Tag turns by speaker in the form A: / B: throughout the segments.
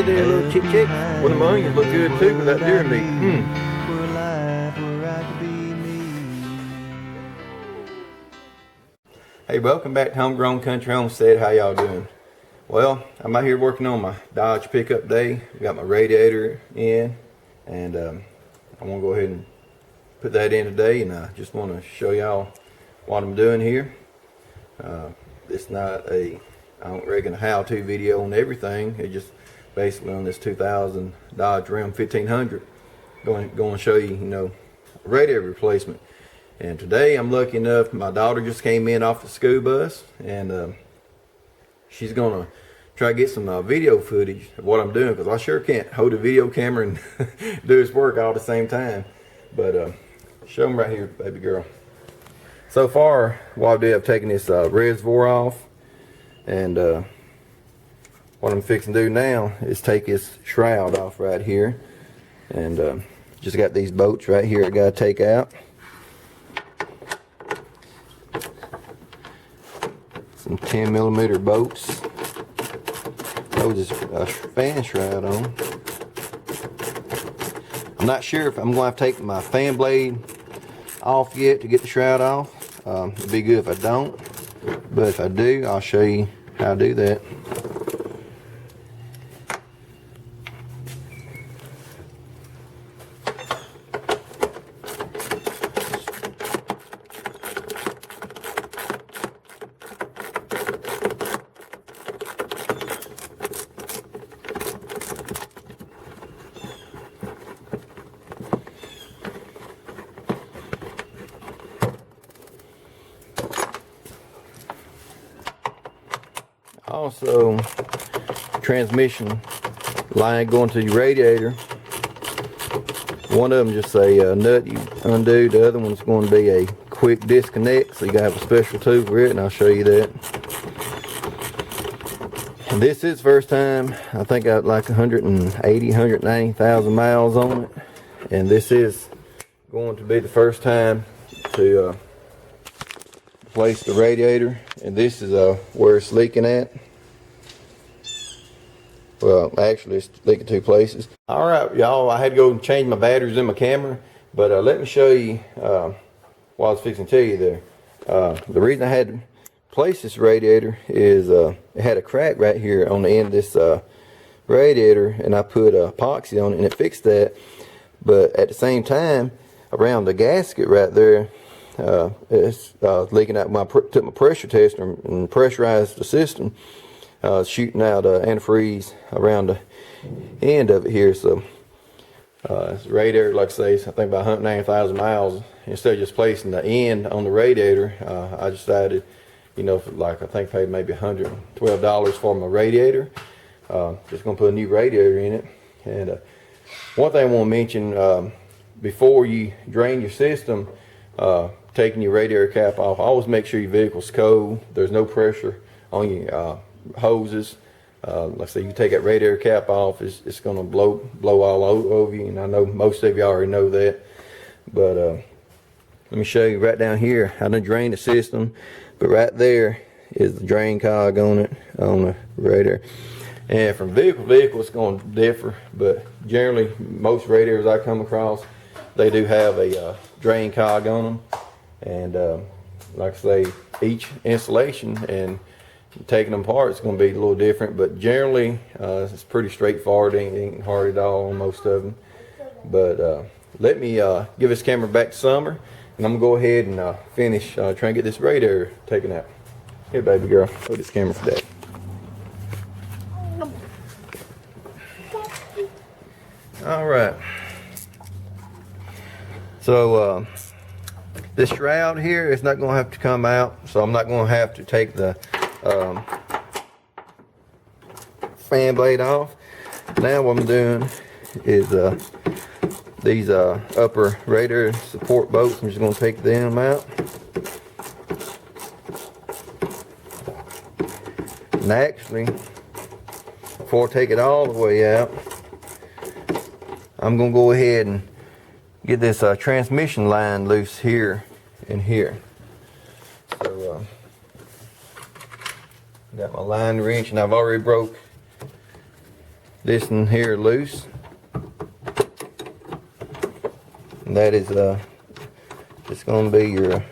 A: there, little chick chick. Well, them onions look good too with that deer meat. Hey, welcome back to Homegrown Country Homestead. How y'all doing? Well, I'm out here working on my Dodge pickup day. Got my radiator in, and I want to go ahead and put that in today, and I just want to show y'all what I'm doing here. It's not I don't reckon a how-to video on everything. It's just basically on this 2000 Dodge Ram 1500. Going to show you, radiator replacement. And today I'm lucky enough, my daughter just came in off the school bus, and she's gonna try to get some video footage of what I'm doing, because I sure can't hold a video camera and do this work all at the same time. But show them right here, baby girl. So far, what I did, I've taken this reservoir off, and what I'm fixing to do now is take this shroud off right here, and just got these bolts right here I gotta take out. Some 10mm bolts. Those is a fan shroud on. I'm not sure if I'm going to have to take my fan blade off yet to get the shroud off. It'd be good if I don't, but if I do, I'll show you how to do that. Also, transmission line going to your radiator. One of them just a nut you undo. The other one's going to be a quick disconnect, so you gotta have a special tool for it, and I'll show you that. And this is first time. I think I got like 190,000 miles on it, and this is going to be the first time to replace the radiator. And this is where it's leaking at. Well, actually it's leaking two places. Alright y'all, I had to go and change my batteries in my camera, but let me show you what I was fixing to tell you there. The reason I had to replace this radiator is it had a crack right here on the end of this radiator, and I put epoxy on it and it fixed that. But at the same time, around the gasket right there, it's leaking out. When I took my pressure tester and pressurized the system, shooting out antifreeze around the end of it here. So this radiator, like I say, I think about 190,000 miles. Instead of just placing the end on the radiator, I decided, like I think paid maybe $112 for my radiator. Just gonna put a new radiator in it. And one thing I want to mention, before you drain your system, taking your radiator cap off, always make sure your vehicle's cold. There's no pressure on your hoses. Like I say, you take that radiator cap off, it's going to blow all over you, and I know most of you already know that. But let me show you right down here. I done drained the system, but right there is the drain cog on it, on the radiator. And from vehicle to vehicle, it's going to differ, but generally most radiators I come across, they do have a drain cog on them. And like I say, each installation and taking them apart, it's going to be a little different, but generally it's pretty straightforward. Ain't hard at all on most of them. But let me give this camera back to Summer, and I'm going to go ahead and finish trying to get this radiator taken out. Here, baby girl, hold this camera for that. All right. So this shroud here is not going to have to come out, so I'm not going to have to take the fan blade off. Now what I'm doing is these upper radiator support bolts, I'm just going to take them out. And actually, before I take it all the way out, I'm going to go ahead and get this transmission line loose here and here. So got my line wrench, and I've already broke this one here loose. And that is just going to be your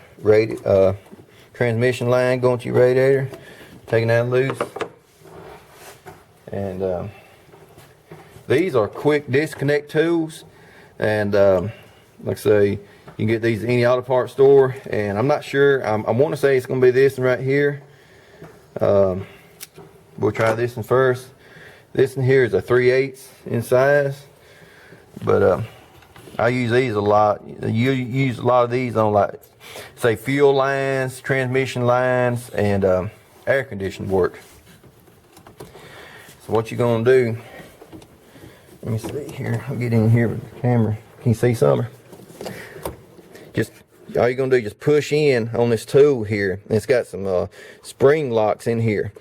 A: transmission line going to your radiator. Taking that loose. And these are quick disconnect tools, and like I say, you can get these at any auto parts store. And I'm not sure, I want to say it's going to be this one right here. We'll try this one first. This one here is a 3/8 in size, but I use these a lot. You use a lot of these on, like, say, fuel lines, transmission lines, and air conditioning work. So what you're gonna do, let me see here, I'll get in here with the camera. Can you see something? Just, all you're gonna do is just push in on this tool here. And it's got some spring locks in here.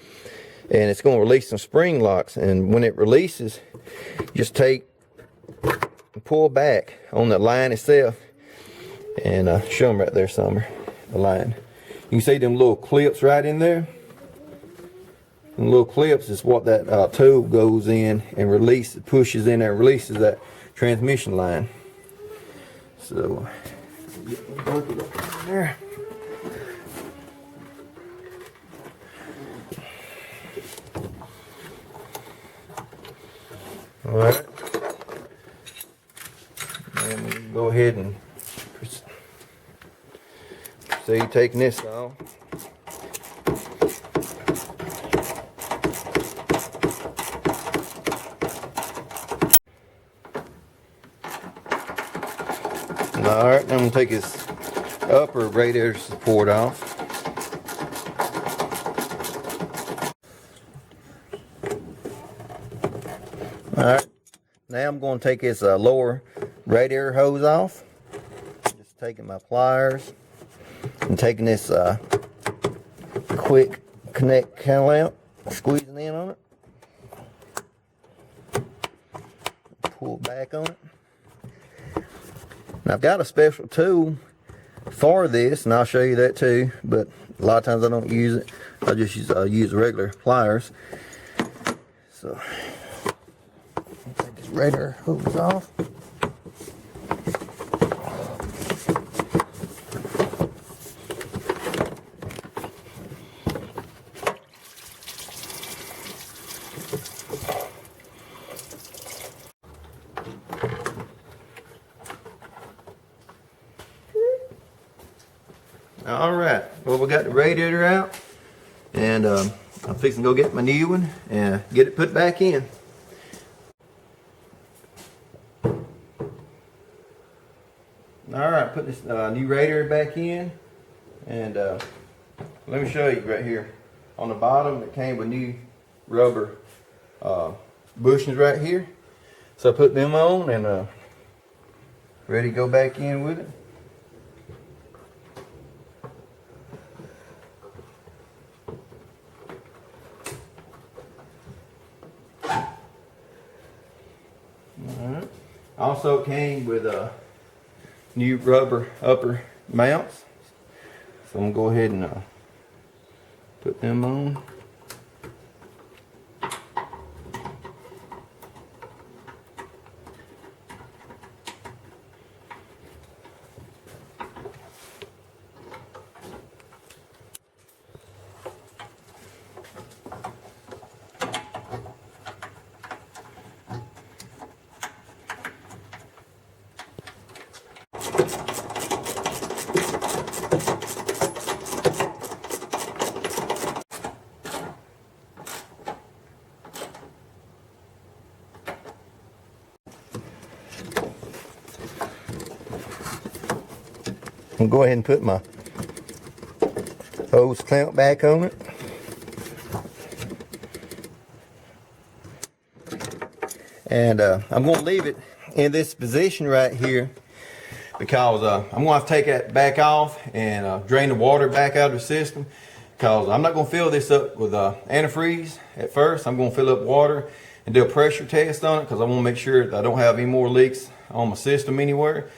A: And it's gonna release some spring locks. And when it releases, just take and pull back on the line itself. And show them right there, Summer, the line. You can see them little clips right in there. And little clips is what that tool goes in and pushes in there and releases that transmission line. So, get the bucket up in there. All right. And we go ahead and proceed taking this off. Alright, I'm going to take his upper radiator support off. Alright, now I'm going to take his lower radiator hose off. Just taking my pliers and taking this quick connect clamp, squeezing in on it. Pull back on it. Now I've got a special tool for this, and I'll show you that too, but a lot of times I don't use it. I just use regular pliers. So, take this radiator hose off. Alright, well, we got the radiator out, and I'm fixing to go get my new one and get it put back in. Alright, put this new radiator back in, and let me show you right here. On the bottom, it came with new rubber bushings right here. So I put them on and ready to go back in with it. Alright. Also came with new rubber upper mounts. So I'm going to go ahead and put them on. I'll go ahead and put my hose clamp back on it. And I'm going to leave it in this position right here because I'm going to have to take that back off and drain the water back out of the system, because I'm not going to fill this up with antifreeze at first. I'm going to fill up water and do a pressure test on it because I want to make sure that I don't have any more leaks on my system anywhere.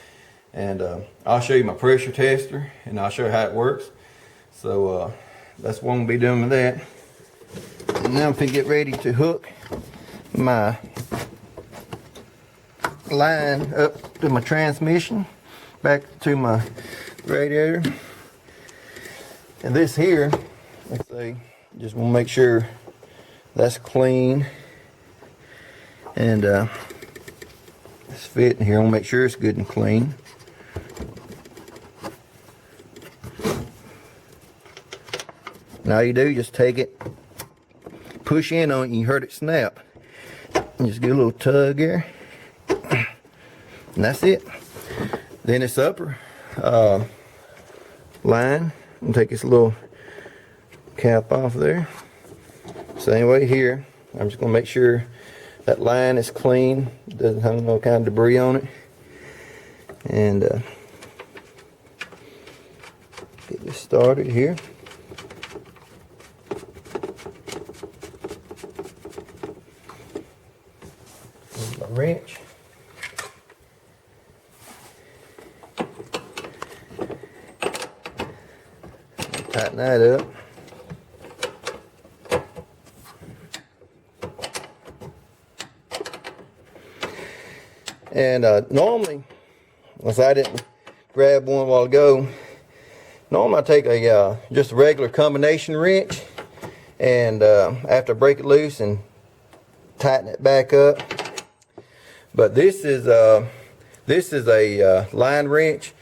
A: And I'll show you my pressure tester, and I'll show you how it works. So that's what I'm going to be doing with that. And now I'm going to get ready to hook my line up to my transmission, back to my radiator. And this here, let's say, just want to make sure that's clean. And this fit in here, I want to make sure it's good and clean. Now you do, just take it, push in on it, and you heard it snap. And just get a little tug here. And that's it. Then this upper line, and take this little cap off there. Same way here. I'm just going to make sure that line is clean, doesn't have no kind of debris on it. And get this started here. Here's my wrench. Tighten that up. And normally, unless I didn't grab one a while ago, normally I take a just a regular combination wrench, and after I break it loose and tighten it back up. But this is a line wrench,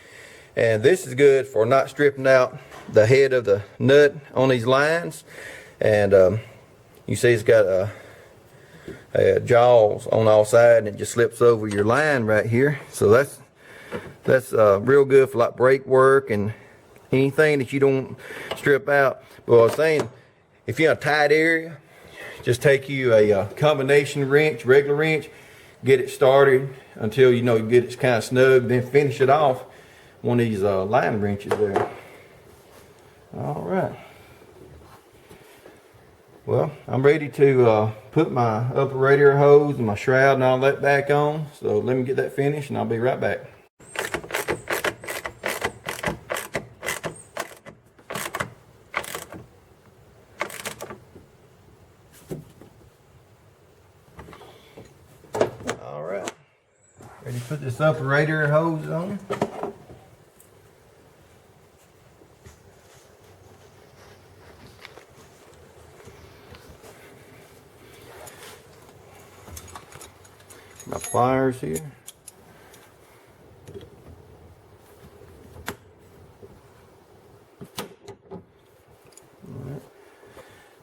A: and this is good for not stripping out the head of the nut on these lines. And you see it's got jaws on all sides, and it just slips over your line right here. So that's real good for like brake work and anything that you don't strip out. But I was saying, if you're in a tight area, just take you a combination wrench, regular wrench, get it started until you know you get it kind of snug, then finish it off one of these line wrenches there. All right. Well, I'm ready to put my upper radiator hose and my shroud and all that back on. So let me get that finished and I'll be right back. All right. Ready to put this upper radiator hose on. My pliers here. Right.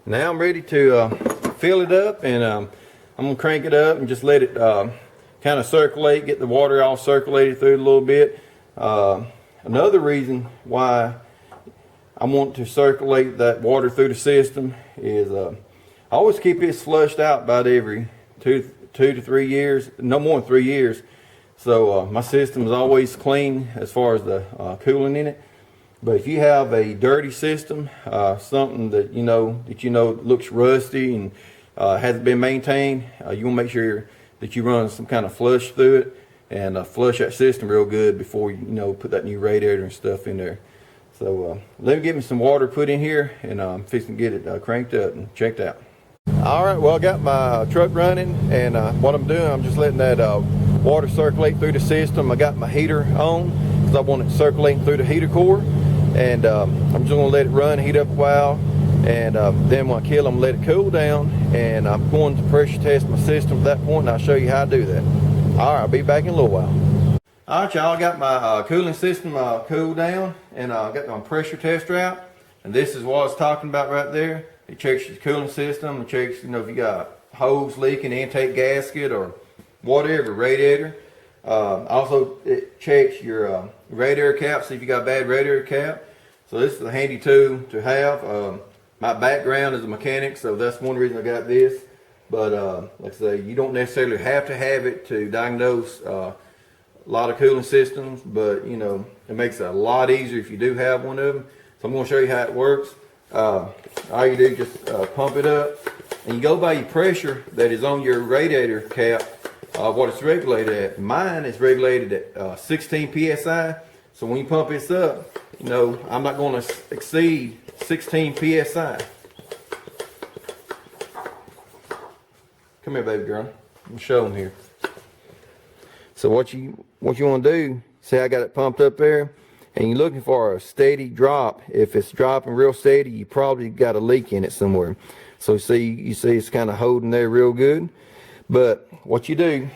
A: Now I'm ready to fill it up, and I'm gonna crank it up and just let it kind of circulate, get the water all circulated through it a little bit. Another reason why I want to circulate that water through the system is I always keep this flushed out about every 2 to 3 years, no more than 3 years. So my system is always clean as far as the cooling in it. But if you have a dirty system, something that you know looks rusty and hasn't been maintained, you want to make sure that you run some kind of flush through it and flush that system real good before you put that new radiator and stuff in there. So let me get me some water put in here, and I'm fixing to get it cranked up and checked out. All right, well, I got my truck running, and what I'm doing, I'm just letting that water circulate through the system. I got my heater on because I want it circulating through the heater core, and I'm just going to let it run, heat up a while, and then when I kill them, let it cool down, and I'm going to pressure test my system at that point, and I'll show you how to do that. All right, I'll be back in a little while. All right, y'all, I got my cooling system cooled down, and I got my pressure tester out, and this is what I was talking about right there. It checks your cooling system. It checks, if you got hose leaking, intake gasket, or whatever, radiator. Also, it checks your radiator cap, see if you got a bad radiator cap. So this is a handy tool to have. My background is a mechanic, so that's one reason I got this. But like I say, you don't necessarily have to have it to diagnose a lot of cooling systems, but it makes it a lot easier if you do have one of them. So I'm going to show you how it works. All you do is just pump it up, and you go by your pressure that is on your radiator cap, what it's regulated at. Mine is regulated at 16 psi. So when you pump this up, I'm not going to exceed 16 psi. Come Come here, baby girl. I'm show them here. So what you want to do, see I got it pumped up there, and you're looking for a steady drop. If it's dropping real steady, you probably got a leak in it somewhere. So you see it's kind of holding there real good. But what you do,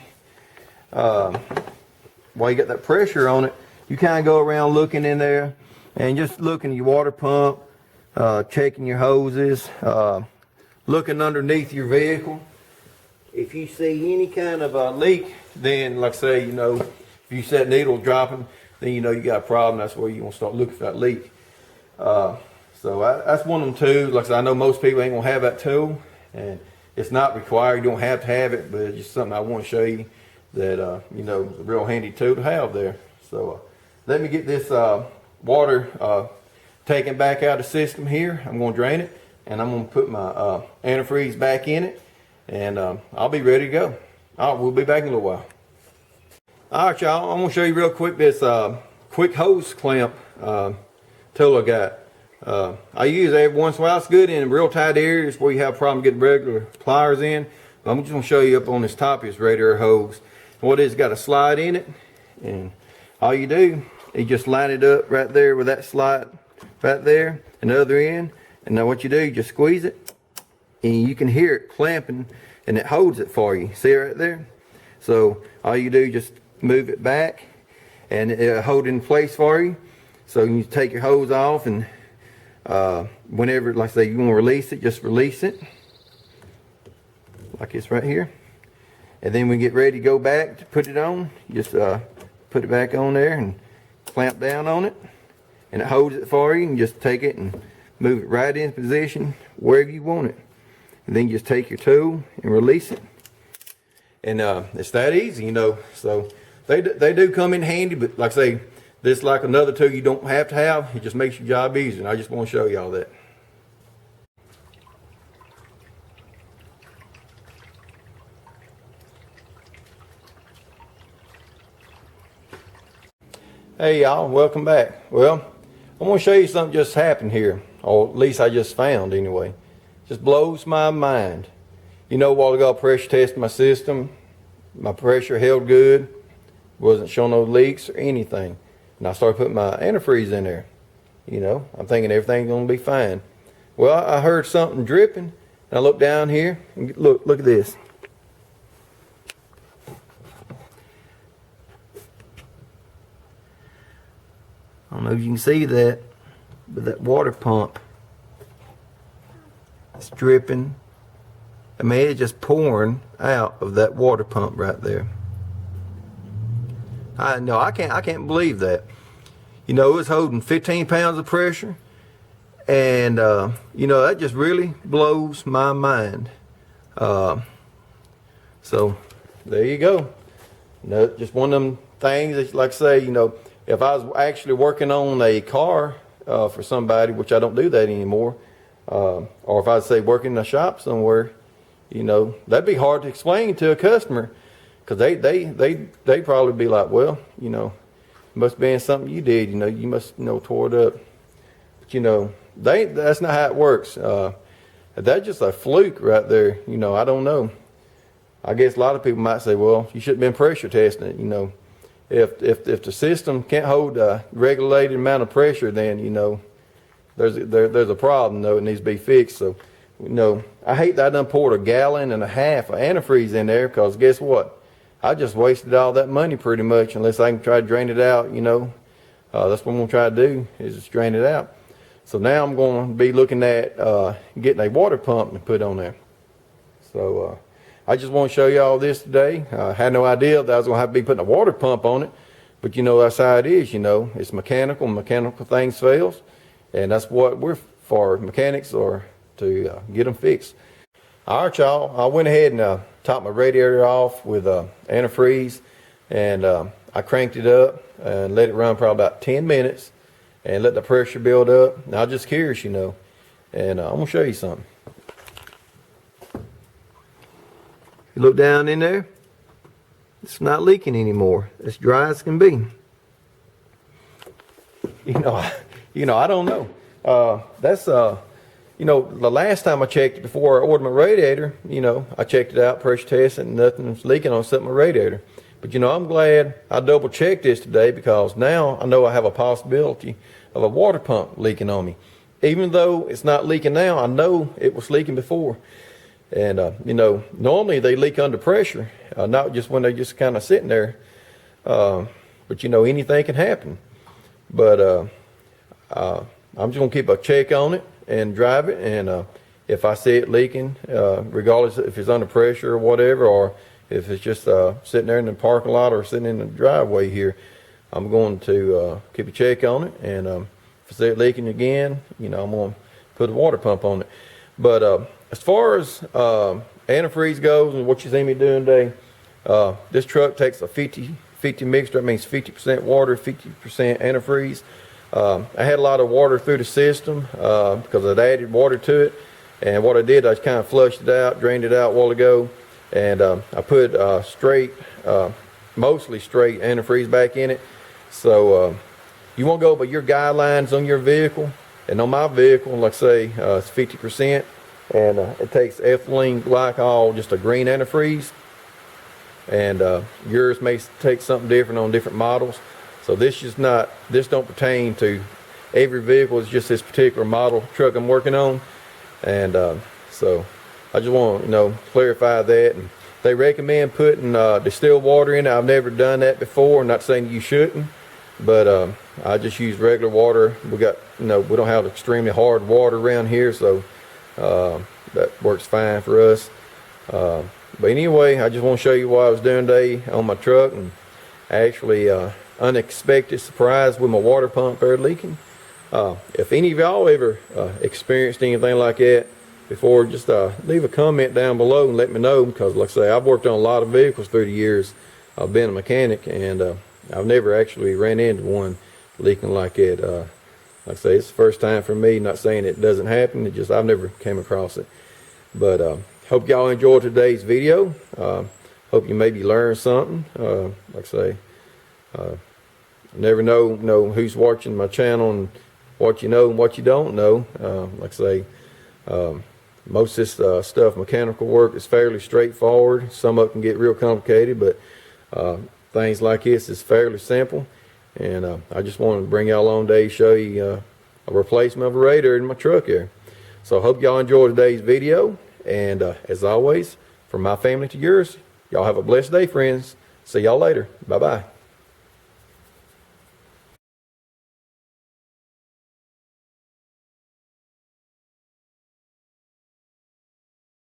A: while you got that pressure on it, you kind of go around looking in there and just looking at your water pump, checking your hoses, looking underneath your vehicle. If you see any kind of a leak, then like say, if you set needle dropping, then you got a problem. That's where you want to start looking for that leak. So that's one of them tools. Like I said, I know most people ain't gonna have that tool, and it's not required. You don't have to have it, but it's just something I want to show you that it's a real handy tool to have there. So let me get this water taken back out of the system here. I'm gonna drain it, and I'm gonna put my antifreeze back in it, and I'll be ready to go. All right, we'll be back in a little while. All right, y'all, I'm gonna show you real quick this quick hose clamp tool I got. I use it every once in a while. It's good in real tight areas where you have a problem getting regular pliers in. But I'm just gonna show you up on this top of this radiator hose. And what it is, got a slide in it, and all you do is just line it up right there with that slide right there, and the other end. And now what you do, you just squeeze it, and you can hear it clamping, and it holds it for you. See it right there? So all you do, just move it back, and it'll hold it in place for you. So you take your hose off, and whenever, like I say, you want to release it, just release it like it's right here. And then we get ready to go back to put it on, just put it back on there and clamp down on it, and it holds it for you. And just take it and move it right in position wherever you want it, and then you just take your tool and release it. And it's that easy, so they do come in handy. But like I say, this is like another tool you don't have to have. It just makes your job easier, and I just want to show y'all that. Hey y'all, welcome back. Well, I'm going to show you something just happened here, or at least I just found anyway. Just blows my mind. A while ago I pressure tested my system. My pressure held good. Wasn't showing no leaks or anything. And I started putting my antifreeze in there. I'm thinking everything's going to be fine. Well, I heard something dripping, and I looked down here, and look at this. I don't know if you can see that, but that water pump is dripping. I mean, it's just pouring out of that water pump right there. I can't believe that. It's holding 15 pounds of pressure, and that just really blows my mind. So there you go. Just one of them things that, like I say, if I was actually working on a car for somebody, which I don't do that anymore, or if I'd say working in a shop somewhere, that'd be hard to explain to a customer. Because they probably be like, well, must have been something you did, you must, tore it up. But, that's not how it works. That's just a fluke right there. I don't know. I guess a lot of people might say, well, you shouldn't have been pressure testing it. If the system can't hold a regulated amount of pressure, then, there's a problem, it needs to be fixed. So, I hate that I done poured 1.5 gallons of antifreeze in there, because guess what? I just wasted all that money pretty much, unless I can try to drain it out, That's what I'm going to try to do, is just drain it out. So now I'm going to be looking at getting a water pump to put on there. So I just want to show you all this today. I had no idea that I was going to have to be putting a water pump on it. But that's how it is, It's mechanical. Mechanical things fails. And that's what we're for, mechanics, or to get them fixed. All right, y'all. I went ahead and topped my radiator off with antifreeze, and I cranked it up and let it run probably about 10 minutes and let the pressure build up. Now, I'm just curious, and I'm going to show you something. You look down in there, it's not leaking anymore. It's dry as can be. I don't know. That's you know, the last time I checked it before I ordered my radiator, you know, I checked it out, pressure tested, and nothing was leaking on something my radiator. But you know, I'm glad I double checked this today, because now I know I have a possibility of a water pump leaking on me. Even though it's not leaking now, I know it was leaking before. And you know, normally they leak under pressure, not just when they're just kind of sitting there. But you know, anything can happen. But I'm just gonna keep a check on it and drive it, and if I see it leaking, regardless if it's under pressure or whatever, or if it's just sitting there in the parking lot or sitting in the driveway here, I'm going to keep a check on it, and if I see it leaking again, you know, I'm going to put a water pump on it. But as far as antifreeze goes and what you see me doing today, this truck takes a 50-50 mixture. That means 50% water, 50% antifreeze. I had a lot of water through the system because I'd added water to it, and what I did, I kind of flushed it out, drained it out a while ago, and I put mostly straight antifreeze back in it. So you want to go by your guidelines on your vehicle, and on my vehicle, like I say, it's 50%, and it takes ethylene glycol, just a green antifreeze, and yours may take something different on different models. So this don't pertain to every vehicle. It's just this particular model truck I'm working on, and so I just want to, you know, clarify that. And they recommend putting distilled water in it. I've never done that before. I'm not saying you shouldn't, but I just use regular water. We don't have extremely hard water around here, so that works fine for us. But anyway, I just want to show you what I was doing today on my truck, and actually unexpected surprise with my water pump there leaking. If any of y'all ever experienced anything like that before, just leave a comment down below and let me know, because like I say, I've worked on a lot of vehicles through the years. I've been a mechanic, and I've never actually ran into one leaking like it. Like I say, it's the first time for me. Not saying it doesn't happen, it just I've never came across it. But hope y'all enjoyed today's video. Hope you maybe learned something. Like I say, never know who's watching my channel and what you know and what you don't know. Like I say, most of this stuff, mechanical work, is fairly straightforward. Some of it can get real complicated, but things like this is fairly simple. And I just wanted to bring y'all on today, show you a replacement of a radiator in my truck here. So I hope y'all enjoyed today's video, and as always, from my family to yours, y'all have a blessed day, friends. See y'all later. Bye bye.